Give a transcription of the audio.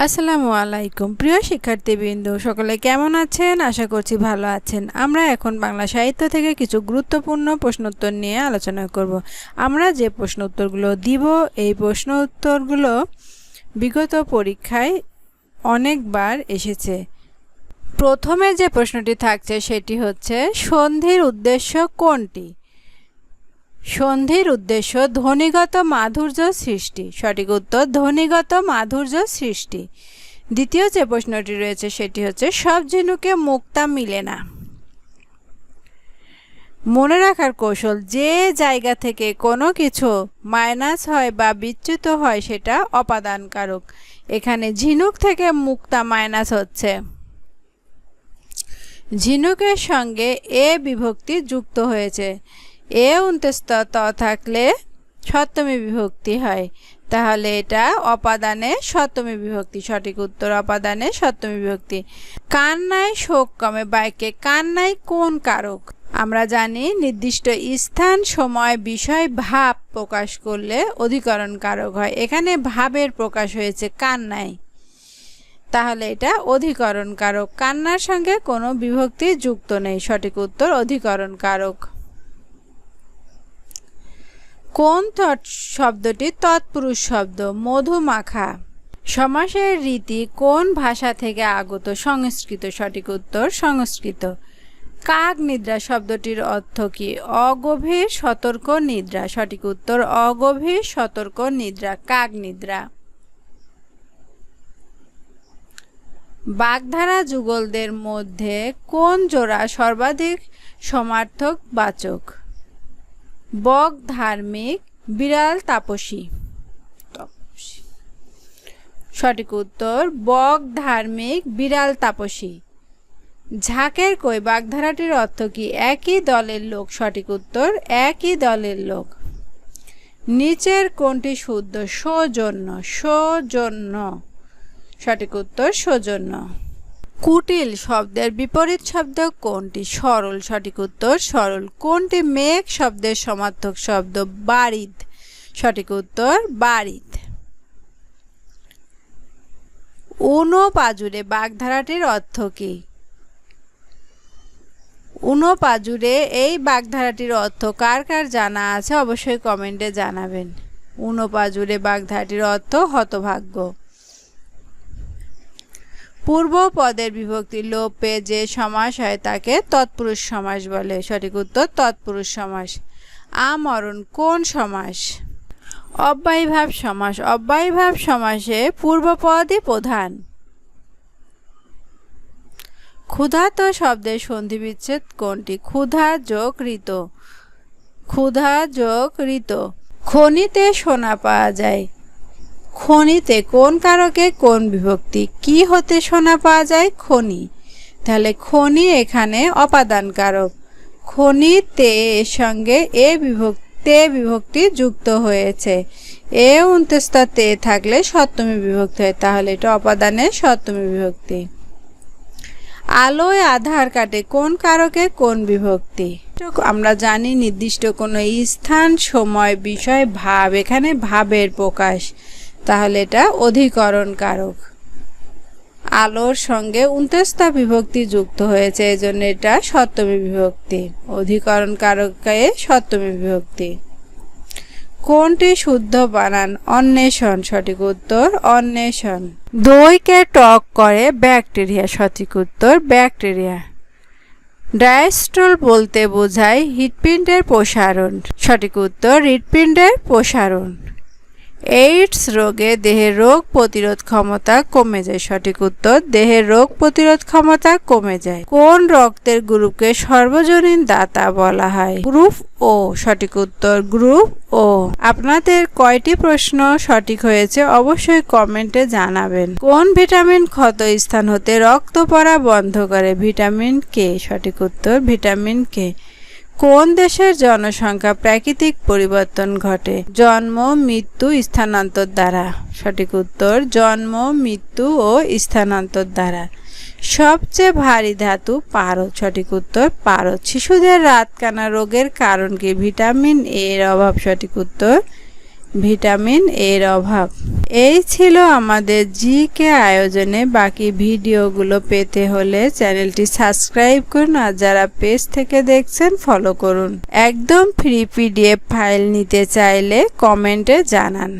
আসসালামু আলাইকুম প্রিয় শিক্ষার্থীবৃন্দ, সকলে কেমন আছেন? আশা করছি ভালো আছেন। আমরা এখন বাংলা সাহিত্য থেকে কিছু গুরুত্বপূর্ণ প্রশ্নোত্তর নিয়ে আলোচনা করব। আমরা যে প্রশ্ন উত্তরগুলো দিব, এই প্রশ্ন উত্তরগুলো বিগত পরীক্ষায় অনেকবার এসেছে। প্রথমে যে প্রশ্নটি থাকছে সেটি হচ্ছে, সন্ধির উদ্দেশ্য কোনটি? সন্ধির উদ্দেশ্য ধ্বনিগত মাধুর্য সৃষ্টি। সঠিক উত্তর ধ্বনিগত মাধুর্য সৃষ্টি। দ্বিতীয় যে প্রশ্নটি রয়েছে সেটি হচ্ছে, সব ঝিনুকে মুক্তা মিলে না। মনে রাখার কৌশল, যে জায়গা থেকে কোনো কিছু মাইনাস হয় বা বিচ্যুত হয় সেটা অপাদান কারক। এখানে ঝিনুক থেকে মুক্তা মাইনাস হচ্ছে। ঝিনুকের সঙ্গে এ বিভক্তি যুক্ত হয়েছে। এ অন্তস্থ ত থাকলে সপ্তমী বিভক্তি হয়, তাহলে এটা অপাদানে সপ্তমী বিভক্তি। সঠিক উত্তর অপাদানে সপ্তমী বিভক্তি। কান্নায় শোক কমে বাক্যে কান্নায় কোন কারক? আমরা জানি নির্দিষ্ট স্থান, সময়, বিষয়, ভাব প্রকাশ করলে অধিকরণ কারক হয়। এখানে ভাবের প্রকাশ হয়েছে কান্নায়, তাহলে এটা অধিকরণ কারক। কান্নার সঙ্গে কোনো বিভক্তি যুক্ত নেই। সঠিক উত্তর অধিকরণ কারক। কোন শব্দটি তৎপুরুষ শব্দ? মধুমাখা। সমাসের রীতি কোন ভাষা থেকে আগত? সংস্কৃত। সঠিক উত্তর সংস্কৃত। কাক নিদ্রা শব্দটির অর্থ কি? অগভীর সতর্ক নিদ্রা। সঠিক উত্তর অগভীর সতর্ক নিদ্রা, কাক নিদ্রা। বাগধারা যুগলদের মধ্যে কোন জোড়া সর্বাধিক সমার্থক বাচক? বক ধার্মিক, বিড়াল তাপসী। সঠিক উত্তর বক ধার্মিক, বিড়াল তাপসী। ঝাঁকের কই বাগধারাটির অর্থ কি? একই দলের লোক। সঠিক উত্তর একই দলের লোক। নিচের কোনটি শুদ্ধ? সৌজন্য। সৌজন্য। সঠিক উত্তর সৌজন্য। কুটিল শব্দের বিপরীত শব্দ কোনটি? সরল। সঠিক উত্তর সরল। কোনটি মেঘ শব্দের সমার্থক শব্দ? বারিদ। সঠিক উত্তর বারিদ। ঊনপাজুরে বাগধারাটির অর্থ কি? ঊনপাজুরে এই বাগধারাটির অর্থ কার কার জানা আছে অবশ্যই কমেন্টে জানাবেন। ঊনপাজুরে বাগধারাটির অর্থ হতভাগ্য। পূর্ব পদের বিভক্তি লোপ পেয়ে যে সমাস হয় তাকে তৎপুরুষ সমাস বলে। সঠিক উত্তর তৎপুরুষ সমাস। আমরণ কোন সমাস? অব্যয়ীভাব সমাস। অব্যয়ীভাব সমাসে পূর্বপদই প্রধান। ক্ষুধার্ত শব্দের সন্ধি বিচ্ছেদ কোনটি? ক্ষুধা যোগ ঋত। ক্ষুধা যোগ ঋত। খনিতে সোনা পাওয়া যায়। খনিতে কোন কারকে কোন বিভক্তি? কি হতে সোনা পাওয়া যায়? খনি। তাহলে খনি এখানে অপাদান কারক। খনিতে এর সঙ্গে বিভক্তি যুক্ত হয়েছে। এ অন্তস্থ তে থাকলে সপ্তমী বিভক্তি হয়, তাহলে এটা অপাদানে সপ্তমী বিভক্তি। আলোয় আধার কাটে কোন কারকে কোন বিভক্তি? আমরা জানি নির্দিষ্ট কোনো স্থান, সময়, বিষয়, ভাব। এখানে ভাবের প্রকাশ, তাহলে এটা অধিকরণ কারক। আলোর সঙ্গে অন্তস্থ বিভক্তি যুক্ত হয়েছে, এজন্য এটা সপ্তমী বিভক্তি। অধিকরণ কারকে সপ্তমী বিভক্তি। কোনটি শুদ্ধ বানান? অন্বেষণ। সঠিক উত্তর অন্বেষণ। দইকে টক করে ব্যাকটেরিয়া। সঠিক উত্তর ব্যাকটেরিয়া। ডায়াস্ট্রল বলতে বোঝায় হৃৎপিণ্ডের প্রসারণ। সঠিক উত্তর হৃৎপিণ্ডের প্রসারণ। এইডস রোগে দেহের রোগ প্রতিরোধ ক্ষমতা কমে যায়। সঠিক উত্তর দেহের রোগ প্রতিরোধ ক্ষমতা কমে যায়। কোন রক্তের গ্রুপকে সর্বজনীন দাতা বলা হয়? গ্রুপ ও। সঠিক উত্তর গ্রুপ ও। আপনাদের কয়টি প্রশ্ন সঠিক হয়েছে অবশ্যই কমেন্টে জানাবেন। কোন ভিটামিন ক্ষত স্থান হতে রক্ত পড়া বন্ধ করে? Vitamin K. সঠিক উত্তর ভিটামিন কে। কোন দেশের জনসংখ্যা প্রাকৃতিক পরিবর্তন ঘটে? জন্ম, মৃত্যু, স্থানান্তর দ্বারা। সঠিক উত্তর জন্ম, মৃত্যু ও স্থানান্তর দ্বারা। সবচেয়ে ভারী ধাতু পারদ। সঠিক উত্তর পারদ। শিশুদের রাতকানা রোগের কারণ কি? ভিটামিন এর অভাব। সঠিক উত্তর ভিটামিন এর অভাব। এই ছিল আমাদের জিকে আয়োজনে। বাকি ভিডিওগুলো পেতে হলে চ্যানেলটি সাবস্ক্রাইব করুন, আর যারা পেজ থেকে দেখছেন ফলো করুন। একদম ফ্রি পিডিএফ ফাইল নিতে চাইলে কমেন্টে জানান।